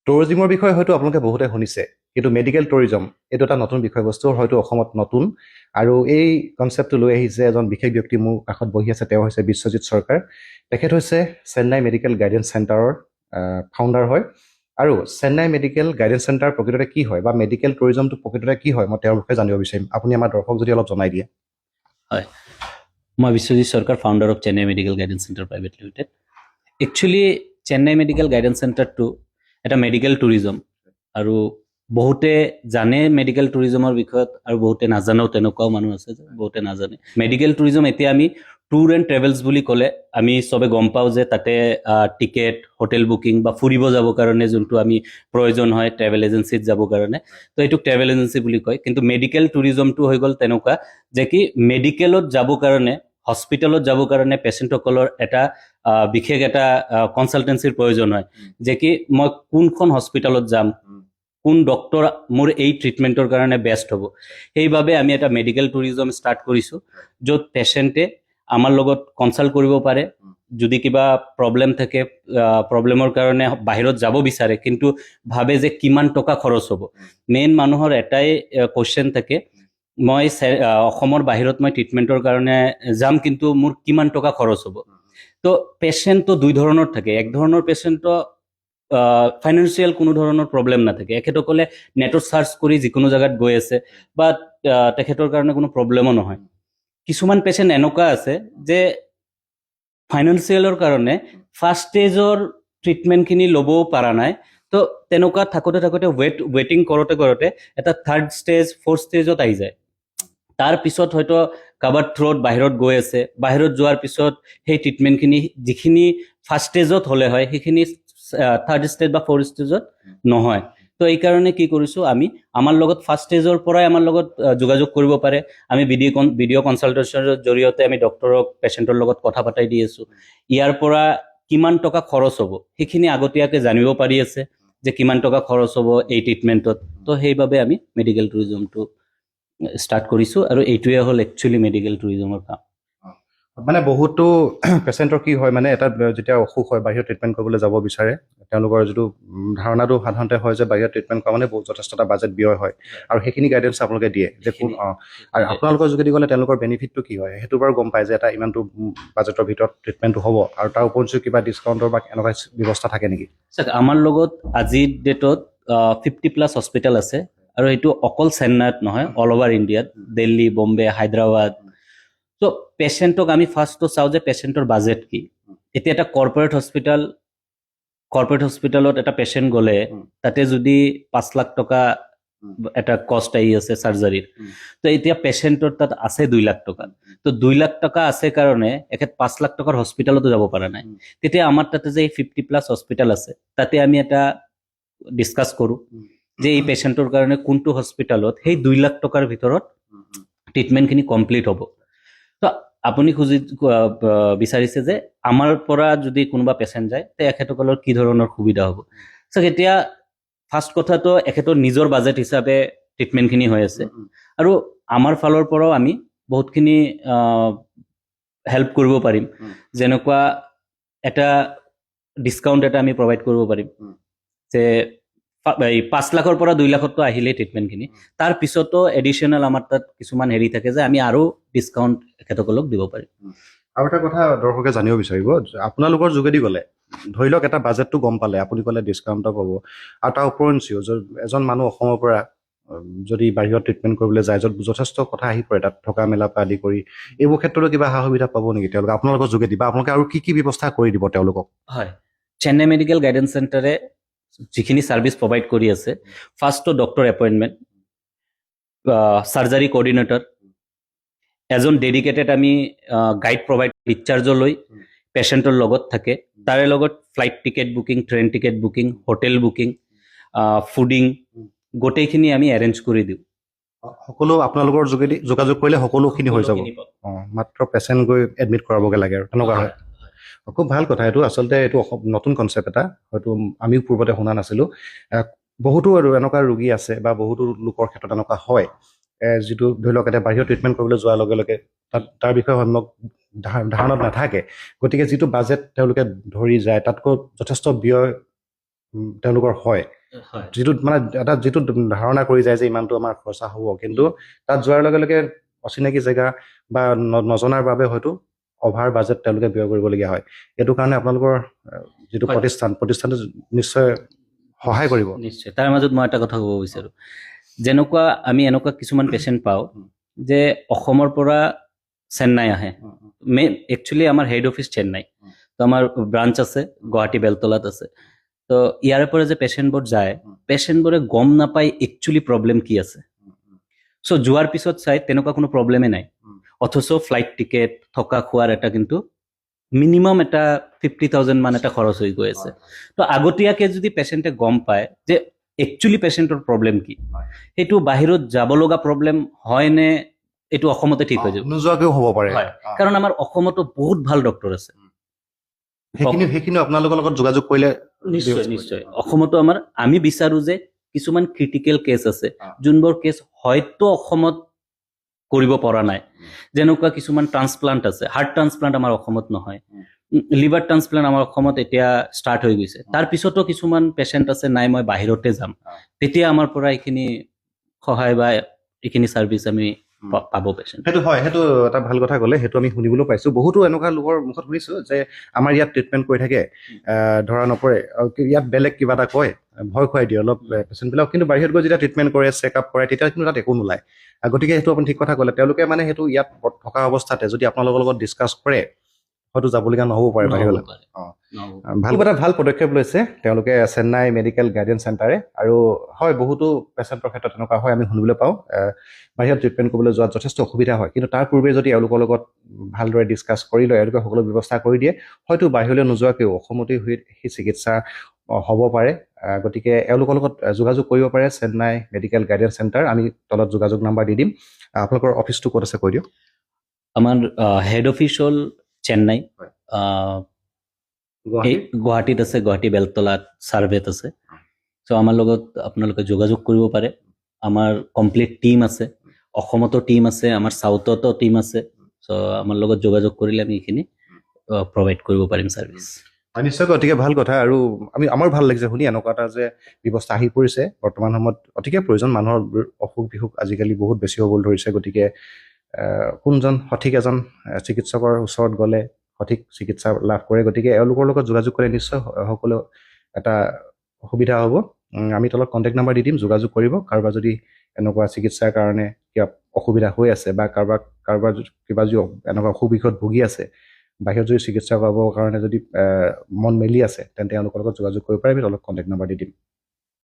টুৰিজিমৰ বিষয়ে হয়তো আপোনালোকে বহুতে শুনিছে, কিন্তু মেডিকেল টুৰিজম এইটো এটা নতুন বিষয়বস্তু, হয়তো অসমত নতুন। আৰু এই কনচেপ্টটো লৈ আহিছে এজন বিশেষ ব্যক্তি, মোৰ কাষত বহি আছে, তেওঁ হৈছে বিশ্বজিৎ চৰকাৰ। তেখেত হৈছে চেন্নাই মেডিকেল গাইডেন্স চেণ্টাৰৰ ফাউণ্ডাৰ হয়। আৰু চেন্নাই মেডিকেল গাইডেন্স চেণ্টাৰ প্ৰকৃততে কি হয় বা মেডিকেল টুৰিজমটো প্ৰকৃততে কি হয়, মই তেওঁৰ বিষয়ে জানিব বিচাৰিম। আপুনি আমাৰ দৰ্শক যদি অলপ জনাই দিয়ে। হয়, মই Biswajit Sarkar, founder of Chennai medical guidance center private limited. Actually Chennai medical guidance চেণ্টাৰটো এটা মেডিকেল টুৰিজম, আৰু বহুতে জানে মেডিকেল টুৰিজমৰ বিষয়ত, আৰু বহুতে নাজানেও, তেনেকুৱাও মানুহ আছে যে বহুতে নাজানে। মেডিকেল টুৰিজম এতিয়া আমি ট্যুৰ এণ্ড ট্ৰেভেলছ বুলি ক'লে আমি চবে গম পাওঁ যে তাতে টিকেট, হোটেল বুকিং বা ফুৰিব যাবৰ কাৰণে যোনটো আমি প্ৰয়োজন হয় ট্ৰেভেল এজেঞ্চিত যাবৰ কাৰণে, তো এইটোক ট্ৰেভেল এজেঞ্চি বুলি কয়। কিন্তু মেডিকেল টুৰিজমটো হৈ গ'ল তেনেকুৱা যে কি মেডিকেলত যাবৰ কাৰণে, হস্পিটেলত যাবৰ কাৰণে পেচেণ্টসকলৰ এটা বিশেষ এটা কনচালটেঞ্চিৰ প্ৰয়োজন হয়, যে কি মই কোনখন হস্পিটেলত যাম, কোন ডক্টৰ মোৰ এই ট্ৰিটমেণ্টৰ কাৰণে বেষ্ট হ'ব। সেইবাবে আমি এটা মেডিকেল টুৰিজম ষ্টাৰ্ট কৰিছোঁ, য'ত পেচেণ্টে আমাৰ লগত কনচাল্ট কৰিব পাৰে। যদি কিবা প্ৰব্লেম থাকে, প্ৰব্লেমৰ কাৰণে বাহিৰত যাব বিচাৰে, কিন্তু ভাবে যে কিমান টকা খৰচ হ'ব। মেইন মানুহৰ এটাই কুৱেশ্যন থাকে, মই অসমৰ বাহিৰত মই ট্ৰিটমেণ্টৰ কাৰণে যাম, কিন্তু মোৰ কিমান টকা খৰচ হ'ব। তো পেচেণ্টটো দুই ধৰণৰ থাকে। এক ধৰণৰ পেচেণ্টৰ ফাইনেন্সিয়েল কোনো ধৰণৰ প্ৰব্লেম নাথাকে, এখেতসকলে নেটত চাৰ্চ কৰি যিকোনো জেগাত গৈ আছে, বা তেখেতৰ কাৰণে কোনো প্ৰব্লেমো নহয়। কিছুমান পেচেণ্ট এনেকুৱা আছে যে ফাইনেন্সিয়েলৰ কাৰণে ফাৰ্ষ্ট ষ্টেজৰ ট্ৰিটমেণ্টখিনি ল'বও পৰা নাই, তো তেনেকুৱা থাকোঁতে থাকোঁতে ৱেটিং কৰোঁতে কৰোঁতে এটা থাৰ্ড ষ্টেজ, ফ'ৰ্থ ষ্টেজত আহি যায়। তাৰ পিছত হয়তো কাৰোবাৰ থ্ৰুত বাহিৰত গৈ আছে, বাহিৰত যোৱাৰ পিছত সেই ট্ৰিটমেণ্টখিনি যিখিনি ফাৰ্ষ্ট ষ্টেজত হ'লে হয়, সেইখিনি থাৰ্ড ষ্টেজ বা ফ'ৰ্থ ষ্টেজত নহয়। তো এইকাৰণে কি কৰিছোঁ, আমি আমাৰ লগত ফাৰ্ষ্ট ষ্টেজৰ পৰাই আমাৰ লগত যোগাযোগ কৰিব পাৰে। আমি ভিডিঅ' কনচালটেশ্যনৰ জৰিয়তে আমি ডক্টৰক পেচেণ্টৰ লগত কথা পাতাই দি আছোঁ। ইয়াৰ পৰা কিমান টকা খৰচ হ'ব সেইখিনি আগতীয়াকৈ জানিব পাৰি আছে, যে কিমান টকা খৰচ হ'ব এই ট্ৰিটমেণ্টত। তো সেইবাবে আমি মেডিকেল টুৰিজমটো ষ্টাৰ্ট কৰিছোঁ, আৰু এইটোৱে হ'ল একচুৱেলি মেডিকেল টুৰিজমৰ কাম। মানে বহুতো পেচেণ্টৰ কি হয়, মানে এটা যেতিয়া অসুখ হয়, বাহিৰত ট্ৰিটমেণ্ট কৰিবলৈ যাব বিচাৰে, তেওঁলোকৰ যিটো ধাৰণাটো সাধাৰণতে হয় যে বাহিৰত ট্ৰিটমেণ্ট কৰা মানে যথেষ্ট এটা বাজেট ব্যয় হয়, আৰু সেইখিনি গাইডেঞ্চ আপোনালোকে দিয়ে যে কোন আৰু আপোনালোকৰ যোগেদি গ'লে তেওঁলোকৰ বেনিফিটটো কি হয়, সেইটো বাৰু গম পায় যে এটা ইমানটো বাজেটৰ ভিতৰত ট্ৰিটমেণ্টটো হ'ব, আৰু তাৰ উপৰিও কিবা ডিছকাউণ্টৰ বা এনেকুৱা ব্যৱস্থা থাকে নেকি? চাওক, আমাৰ লগত আজিৰ ডেটত 50+ হস্পিটেল আছে, আৰু এইটো অকল চেন্নাইত নহয়, অল অভাৰ ইণ্ডিয়াত, দিল্লী, বম্বে, হায়দৰাবাদ। তো পেচেণ্টক আমি ফাৰ্ষ্টটো চাওঁ যে পেচেণ্টৰ বাজেট কি। এতিয়া এটা কৰ্পৰেট হস্পিটেলত এটা পেচেণ্ট গ'লে তাতে যদি 5 লাখ টকা এটা কষ্ট আহি আছে চাৰ্জাৰীৰ, তো এতিয়া পেচেণ্টৰ তাত আছে 2 লাখ টকা। তো 2 লাখ টকা আছে কাৰণে এখেত 5 লাখ টকাৰ হস্পিটেলতো যাব পৰা নাই। তেতিয়া আমাৰ তাতে যে 50+ হস্পিটেল আছে, তাতে আমি এটা ডিছকাছ কৰোঁ যে এই পেচেণ্টৰ কাৰণে কোনটো হস্পিটেলত সেই 2 লাখ টকাৰ ভিতৰত ট্ৰিটমেণ্টখিনি কমপ্লিট হ'ব। তো আপুনি বিচাৰিছে যে আমাৰ পৰা যদি কোনোবা পেচেণ্ট যায়, তে এখেতসকলৰ কি ধৰণৰ সুবিধা হ'ব। চাওক, এতিয়া ফাৰ্ষ্ট কথাটো এখেতৰ নিজৰ বাজেট হিচাপে ট্ৰিটমেণ্টখিনি হৈ আছে, আৰু আমাৰ ফালৰ পৰাও আমি বহুতখিনি হেল্প কৰিব পাৰিম। যেনেকুৱা এটা ডিছকাউণ্ট এটা আমি প্ৰভাইড কৰিব পাৰিম, যে 5 লাখৰ পৰা 2 লাখততো আহিলেই ট্ৰিটমেণ্টখিনি, তাৰ পিছতো এডিশ্যনেল আমাৰ তাত কিছুমান হেৰি থাকে যে আমি আৰু ডিছকাউণ্ট এখেতসকলক দিব পাৰিম। আৰু এটা কথা দৰ্শকে জানিব বিচাৰিব, আপোনালোকৰ যোগেদি গ'লে ধৰি লওক এটা বাজেটটো গম পালে, আপুনি ক'লে ডিছকাউণ্টটো পাব, আৰু তাৰ উপৰিঞ্চিও এজন মানুহ অসমৰ পৰা যদি বাহিৰত ট্ৰিটমেণ্ট কৰিবলৈ যায়, য'ত যথেষ্ট কথা আহি পৰে, তাত থকা মেলা পৰা আদি কৰি এইবোৰ ক্ষেত্ৰতো কিবা সা সুবিধা পাব নেকি তেওঁলোকে আপোনালোকৰ যোগেদি, বা আপোনালোকে আৰু কি কি ব্যৱস্থা কৰি দিব তেওঁলোকক? হয়, চেন্নাই মেডিকেল গাইডেন্স চেণ্টাৰে যিখিনি ছাৰ্ভিচ প্ৰভাইড কৰি আছে, ফাৰ্ষ্টটো ডক্টৰ এপইণ্টমেণ্ট, চাৰ্জাৰী কোঅৰ্ডিনেটৰ, এজন ডেডিকেটেড আমি গাইড প্ৰভাইড ডিছচাৰ্জলৈ পেচেণ্টৰ লগত থাকে, তাৰে লগত flight ticket booking, train ticket booking, hotel booking, fooding, গোটেইখিনি আমি এৰেঞ্জ কৰি দিওঁ। সকলো আপোনালোকৰ যোগেদি যোগাযোগ কৰিলে সকলোখিনি হৈ যাব। মাত্ৰ পেচেণ্ট গৈ এডমিট কৰাবগৈ লাগে আৰু তেনেকুৱা হয়। খুব ভাল কথা এইটো, আচলতে এইটো নতুন কনচেপ্ট এটা, হয়তো আমিও পূৰ্বতে শুনা নাছিলোঁ। বহুতো আৰু এনেকুৱা ৰোগী আছে বা বহুতো লোকৰ ক্ষেত্ৰত এনেকুৱা হয়, যিটো ধৰি লওক এতিয়া বাহিৰত ট্ৰিটমেণ্ট কৰিবলৈ যোৱাৰ লগে লগে তাৰ বিষয়ে সম্যক ধাৰণাত নাথাকে, গতিকে যিটো বাজেট তেওঁলোকে ধৰি যায় তাতকৈ যথেষ্ট ব্যয় তেওঁলোকৰ হয় হয় যিটো মানে এটা যিটো ধাৰণা কৰি যায় যে ইমানটো আমাৰ খৰচা হ'ব, কিন্তু তাত যোৱাৰ লগে লগে অচিনাকি জেগা বা নজনাৰ বাবে হয়তো অভাৰ বাজেট তেওঁলোকে ব্যয় কৰিবলগীয়া হয়। এইটো কাৰণে আপোনালোকৰ যিটো হয়। প্ৰতিষ্ঠানটো নিশ্চয় সহায় কৰিব। নিশ্চয়। তাৰ মাজত মই এটা কথা ক'ব বিচাৰোঁ, যেনেকুৱা আমি এনেকুৱা কিছুমান পেচেণ্ট পাওঁ যে অসমৰ পৰা চেন্নাই আহে। একচুৱেলি আমাৰ হেড অফিচ চেন্নাই, তো আমাৰ ব্ৰাঞ্চ আছে গুৱাহাটী বেলতলাত আছে। তো ইয়াৰে পৰা যে পেচেণ্টবোৰ যায়, পেচেণ্টবোৰে গম নাপায় একচুৱেলি প্ৰব্লেম কি আছে। চ' যোৱাৰ পিছত চাই তেনেকুৱা কোনো প্ৰব্লেমে নাই, অথচ ফ্লাইট টিকেট থকা খোৱাৰ এটা কিন্তু মিনিমাম এটা 50,000 মান এটা খৰচ হৈ গৈ আছে। তো আগতীয়াকৈ যদি পেচেণ্টে গম পায় যে একচুৱেলি পেচেণ্টৰ প্ৰব্লেম কি, সেইটো বাহিৰত যাব লগা প্ৰব্লেম হয় নে এইটো অসমতে ঠিক হৈ যাব। নোযোৱাকেও হ'ব পাৰে। হয়, কাৰণ আমাৰ অসমতো বহুত ভাল ডক্টৰ আছে। সেইখিনি আপোনালোকৰ লগত যোগাযোগ কৰিলে নিশ্চয় নিশ্চয়। অসমতো আমাৰ আমি বিচাৰো যে কিছুমান ক্ৰিটিকেল কেছ আছে, যোনবোৰ কেছ হয়তো অসমত কৰিব পৰা নাই। যেনেকুৱা কিছুমান ট্ৰান্সপ্লান্ট আছে, হাৰ্ট ট্ৰান্সপ্লান্ট আমাৰ অসমত নহয়, লিভাৰ ট্ৰান্সপ্লান্ট আমাৰ অসমত এতিয়া ষ্টাৰ্ট হৈ গৈছে। তাৰপিছতো কিছুমান পেচেণ্ট আছে নাই মই বাহিৰতে যাম, তেতিয়া আমাৰ পৰা এইখিনি সহায় বা এইখিনি ছাৰ্ভিচ আমি পাব পেচেণ্ট। সেইটো হয়, সেইটো এটা ভাল কথা ক'লে, সেইটো আমি শুনিবলৈ পাইছোঁ। বহুতো এনেকুৱা লোকৰ মুখত শুনিছোঁ যে আমাৰ ইয়াত ট্ৰিটমেণ্ট কৰি থাকে, ধৰা নপৰে, ইয়াত বেলেগ কিবা এটা কয়, ভয় খুৱাই দিয়ে অলপ পেচেণ্টবিলাক, কিন্তু বাহিৰত গৈ যেতিয়া ট্ৰিটমেণ্ট কৰে, চেকআপ কৰে, তেতিয়া কিন্তু তাত একো নোলায়। গতিকে সেইটো আপুনি ঠিক কথা ক'লে। তেওঁলোকে মানে সেইটো ইয়াত থকা অৱস্থাতে যদি আপোনালোকৰ লগত ডিছকাছ কৰে, হয়তো যাবলগীয়া নহ'ব পাৰে বাহিৰলৈ। ভাল এটা ভাল পদক্ষেপ লৈছে তেওঁলোকে, চেন্নাই মেডিকেল গাইডেন্স চেণ্টাৰে। আৰু হয়, বহুতো পেচেণ্টৰ ক্ষেত্ৰত তেনেকুৱা হয়, আমি শুনিবলৈ পাওঁ বাহিৰত ট্ৰিটমেণ্ট কৰিবলৈ যোৱাত যথেষ্ট অসুবিধা হয়, কিন্তু তাৰ পূৰ্বে যদি এওঁলোকৰ লগত ভালদৰে ডিছকাছ কৰি লয়, এওঁলোকে সকলো ব্যৱস্থা কৰি দিয়ে, হয়তো বাহিৰলৈ নোযোৱাকৈও অসমতেই সেই চিকিৎসা হ'ব পাৰে। গতিকে এওঁলোকৰ লগত যোগাযোগ কৰিব পাৰে, চেন্নাই মেডিকেল গাইডেন্স চেণ্টাৰ। আমি তলত যোগাযোগ নাম্বাৰ দি দিম। আপোনালোকৰ অফিচটো ক'ত আছে কৈ দিয়ক। আমাৰ হেড অফিচ হ'ল চেন্নাই, গুৱাহাটীত আছে, গুৱাহাটী বেলতলাত চাৰ্ভেত আছে। চ' আমাৰ লগত আপোনালোকে যোগাযোগ কৰিব পাৰে। আমাৰ কমপ্লিট টীম আছে, অসমতো টীম আছে, আমাৰ চাউথতো টীম আছে। চ' আমাৰ লগত যোগাযোগ কৰিলে আমি এইখিনি প্ৰভাইড কৰিব পাৰিম ছাৰ্ভিচ। নিশ্চয়কৈ, অতিকে ভাল কথা। আৰু আমাৰ ভাল লাগিছে শুনি এনেকুৱা এটা যে ব্যৱস্থা আহি পৰিছে বৰ্তমান সময়ত, অতিকে প্ৰয়োজন। মানুহৰ অসুখ বিসুখ আজিকালি বহুত বেছি হ'বলৈ ধৰিছে। গতিকে কোনজন সঠিক এজন চিকিৎসকৰ ওচৰত গ'লে সঠিক চিকিৎসা লাভ কৰে, গতিকে এওঁলোকৰ লগত যোগাযোগ কৰিলে নিশ্চয় সকলো এটা সুবিধা হ'ব। আমি তলত কণ্টেক্ট নাম্বাৰ দি দিম, যোগাযোগ কৰিব। কাৰোবাৰ যদি এনেকুৱা চিকিৎসাৰ কাৰণে কিবা অসুবিধা হৈ আছে বা কাৰোবাৰ কিবা যদি এনেকুৱা অসুখ বিসুখত ভুগি আছে, বাহিৰত যদি চিকিৎসা কৰাবৰ কাৰণে যদি মন মেলি আছে, তেন্তে তেওঁলোকৰ লগত যোগাযোগ কৰিব পাৰে। আমি তলত কণ্টেক্ট নাম্বাৰ দি দিম।